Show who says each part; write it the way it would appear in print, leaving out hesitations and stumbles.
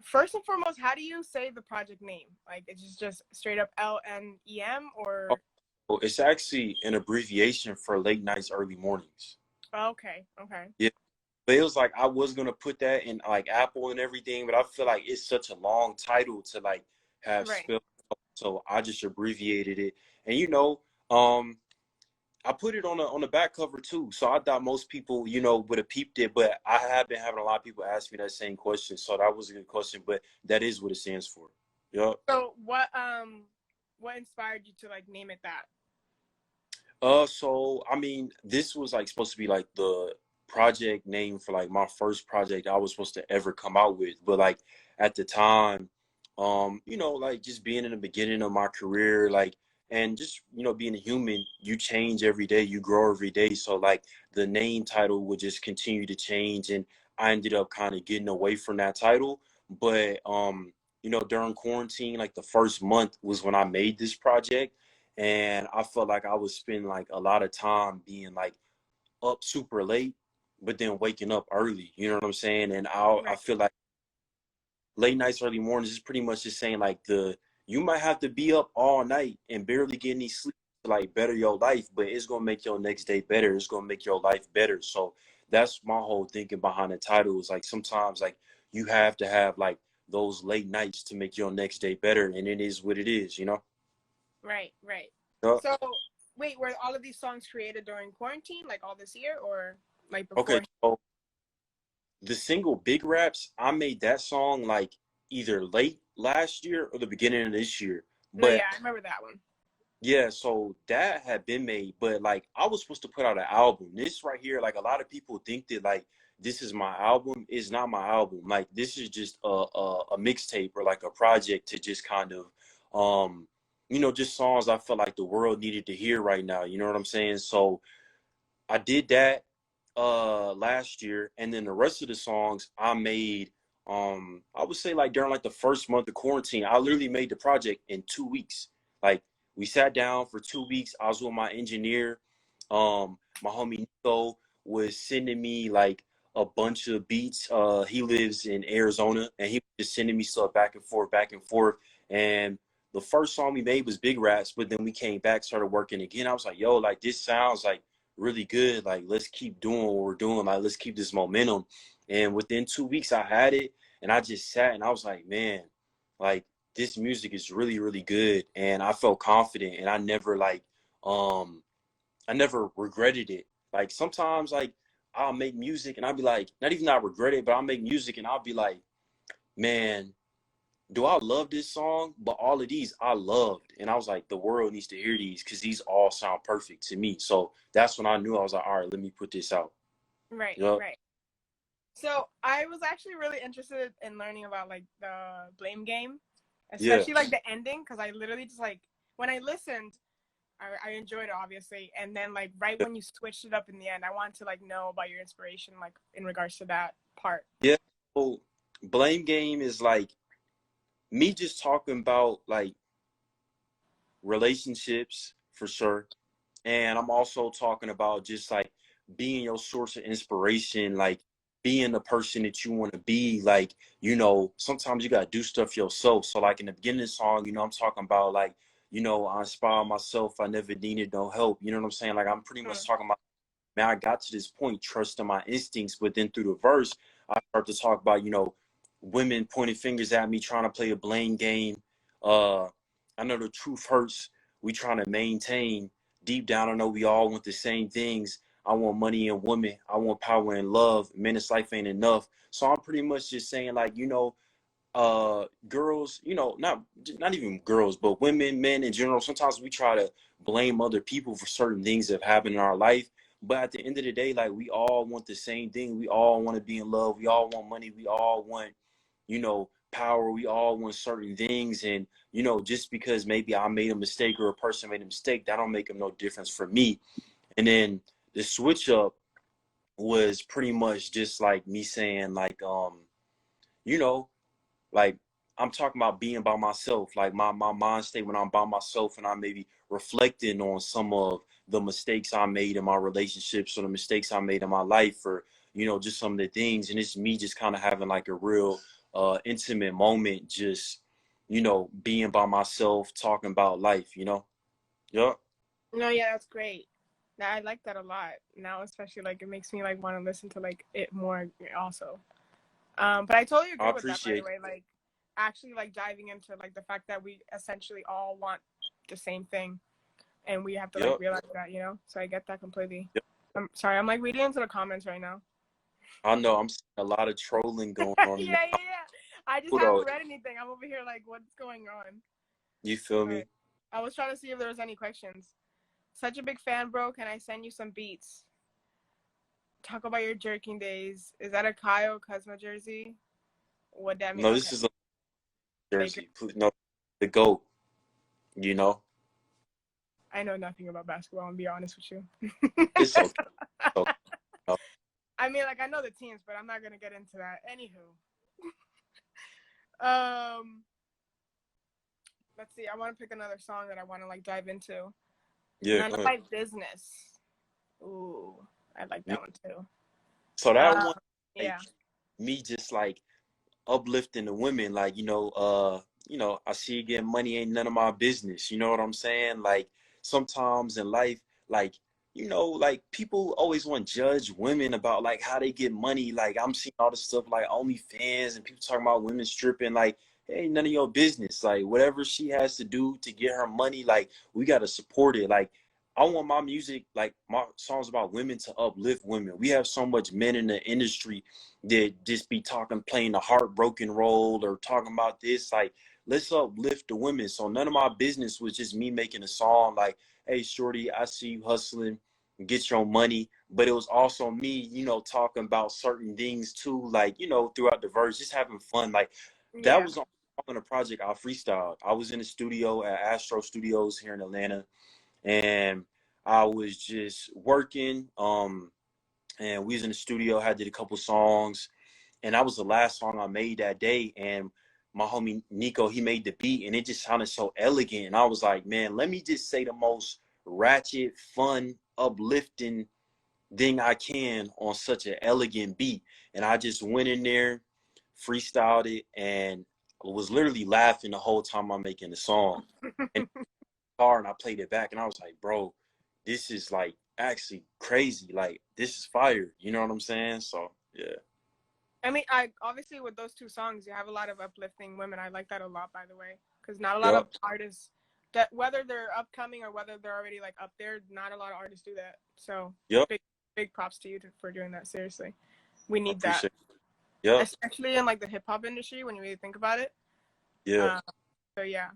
Speaker 1: first and foremost, how do you say the project name? Like, it's just straight up LNEM or?
Speaker 2: Oh, it's actually an abbreviation for late nights, early mornings.
Speaker 1: Okay, okay.
Speaker 2: Yeah. But it was like I was gonna put that in like Apple and everything, but I feel like it's such a long title to like have
Speaker 1: Right.
Speaker 2: spelled, so I just abbreviated it. And um, I put it on the back cover too. So I thought most people, would have peeped it, but I have been having a lot of people ask me that same question. So that was a good question, but that is what it stands for. Yep.
Speaker 1: So what inspired you to like name it that?
Speaker 2: So I mean, this was like supposed to be like the project name for like my first project I was supposed to ever come out with. But like at the time, like just being in the beginning of my career, like and just being a human, you change every day, you grow every day. So like the name title would just continue to change, and I ended up kind of getting away from that title. But during quarantine, like the first month was when I made this project, and I felt like I was spending like a lot of time being like up super late, but then waking up early. You know what I'm saying? And I
Speaker 1: Right.
Speaker 2: feel like late nights, early mornings is pretty much just saying like you might have to be up all night and barely get any sleep to like better your life, but it's gonna make your next day better. It's gonna make your life better. So that's my whole thinking behind the title. Is like sometimes like you have to have like those late nights to make your next day better, and it is what it is.
Speaker 1: Right, right.
Speaker 2: Uh,
Speaker 1: So, wait, were all of these songs created during quarantine, like all this year, or like
Speaker 2: okay,
Speaker 1: before?
Speaker 2: so the single Big Raps, I made that song like either late last year or the beginning of this year.
Speaker 1: No,
Speaker 2: But
Speaker 1: yeah, I remember that one.
Speaker 2: yeah, so that had been made, but like I was supposed to put out an album. This right here, like a lot of people think that like this is my album. It's not my album. Like this is just a mixtape or like a project to just kind of just songs I felt like the world needed to hear right now. You know what I'm saying? So I did that last year, and then the rest of the songs I made I would say like during like the first month of quarantine. I literally made the project in 2 weeks. Like we sat down for 2 weeks. I was with my engineer. My homie Nico was sending me like a bunch of beats. He lives in Arizona, and he was just sending me stuff back and forth, back and forth. And the first song we made was Big Rats, but then we came back, started working again. I was like, yo, like this sounds like really good. Like, let's keep doing what we're doing. Like, let's keep this momentum. And within 2 weeks, I had it, and I just sat and I was like, man, like this music is really, really good. And I felt confident, and um, I never regretted it. Like sometimes, like I'll make music and I'll be like, not even I regret it, but I'll make music and I'll be like, man, do I love this song? But all of these I loved. And I was like, the world needs to hear these because these all sound perfect to me. So that's when I knew. I was like, all right, let me put this out.
Speaker 1: Right,
Speaker 2: Yep.
Speaker 1: right. So I was actually really interested in learning about like the Blame game,
Speaker 2: Yeah.
Speaker 1: especially like the ending, because I literally just like when I listened, I enjoyed it obviously, and then like right when you switched it up in the end, I wanted to like know about your inspiration, like in regards to that part.
Speaker 2: Yeah. So blame game is like me just talking about like relationships for sure. And I'm also talking about just like being your source of inspiration, like being the person that you want to be. Like, sometimes you got to do stuff yourself. So, like in the beginning of the song, I'm talking about like, I inspire myself. I never needed no help. You know what I'm saying? Like, I'm pretty much
Speaker 1: Mm.
Speaker 2: talking about, man, I got to this point, trusting my instincts. But then through the verse, I start to talk about, women pointing fingers at me, trying to play a blame game. Uh, I know the truth hurts. We trying to maintain. Deep down, I know we all want the same things. I want money and women. I want power and love. Man, this life ain't enough. So I'm pretty much just saying, like, girls, not even girls, but women, men in general. Sometimes we try to blame other people for certain things that have happened in our life. But at the end of the day, like we all want the same thing. We all want to be in love. We all want money. We all want, power. We all want certain things. And, just because maybe I made a mistake or a person made a mistake, that don't make them no difference for me. And then the switch up was pretty much just like me saying like, you know, like I'm talking about being by myself, like my mind state when I'm by myself and I'm maybe reflecting on some of the mistakes I made in my relationships or the mistakes I made in my life or, just some of the things. And it's me just kind of having like a real intimate moment, just, you know, being by myself, talking about life, you know? Yep.
Speaker 1: No, yeah, that's great. I like that a lot. Now, especially like it makes me like want to listen to like it more also. But I totally
Speaker 2: I
Speaker 1: agree with that, by the
Speaker 2: appreciate
Speaker 1: way. Like actually like diving into like the fact that we essentially all want the same thing and we have to
Speaker 2: it.
Speaker 1: like
Speaker 2: Yep.
Speaker 1: realize that, you know? So I get that completely.
Speaker 2: Yep.
Speaker 1: I'm sorry, I'm like reading into the comments right now.
Speaker 2: I know I'm seeing a lot of trolling going
Speaker 1: yeah,
Speaker 2: on
Speaker 1: yeah,
Speaker 2: now.
Speaker 1: yeah. I just
Speaker 2: Though,
Speaker 1: haven't read anything. I'm over here like, what's going on?
Speaker 2: you feel
Speaker 1: But
Speaker 2: me?
Speaker 1: I was trying to see if there was any questions. Such a big fan, bro. Can I send you some beats? Talk about your jerking days. Is that a Kyle Kuzma jersey? What that mean?
Speaker 2: No,
Speaker 1: Okay.
Speaker 2: this is a
Speaker 1: Laker.
Speaker 2: jersey. No, the GOAT, you know?
Speaker 1: I know nothing about basketball, and be honest with you.
Speaker 2: It's okay. It's okay. No.
Speaker 1: I mean, like I know the teams, but I'm not gonna get into that. Anywho, um, let's see. I want to pick another song that I want to like dive into.
Speaker 2: Yeah,
Speaker 1: None
Speaker 2: go
Speaker 1: of
Speaker 2: ahead.
Speaker 1: my business. Ooh, I like
Speaker 2: Yeah.
Speaker 1: that one too.
Speaker 2: So that
Speaker 1: Um,
Speaker 2: one, like
Speaker 1: yeah,
Speaker 2: me just like uplifting the women, like, you know, I see you getting money ain't none of my business. You know what I'm saying? Like sometimes in life, like, you know, like people always want to judge women about like how they get money. Like I'm seeing all this stuff like OnlyFans and people talking about women stripping, like, hey, none of your business. Like whatever she has to do to get her money, like we gotta support it. Like I want my music, like my songs about women to uplift women. We have so much men in the industry that just be talking, playing the heartbroken role or talking about this. Like, let's uplift the women. So none of my business was just me making a song like, hey, shorty, I see you hustling, get your money. But it was also me, you know, talking about certain things too, like, you know, throughout the verse, just having fun. Like, that
Speaker 1: yeah.
Speaker 2: was on a project I freestyled. I was in the studio at Astro Studios here in Atlanta, and I was just working. And we was in the studio, had did a couple songs, and that was the last song I made that day. And my homie Nico, he made the beat, and it just sounded so elegant. And I was like, man, let me just say the most ratchet, fun, uplifting thing I can on such an elegant beat. And I just went in there, freestyled it, and was literally laughing the whole time I'm making the song. And car, and I played it back, and I was like, bro, this is like actually crazy. Like this is fire. You know what I'm saying? So yeah.
Speaker 1: I mean, I obviously with those two songs, you have a lot of uplifting women. I like that a lot, by the way, because not a lot of
Speaker 2: Yep.
Speaker 1: artists that whether they're upcoming or whether they're already like up there, not a lot of artists do that. So
Speaker 2: Yep.
Speaker 1: big props to you for doing that. Seriously, we
Speaker 2: I
Speaker 1: need that,
Speaker 2: appreciate it. Yep.
Speaker 1: especially in like the hip hop industry when you really think about it.
Speaker 2: Yeah.
Speaker 1: Um, so yeah.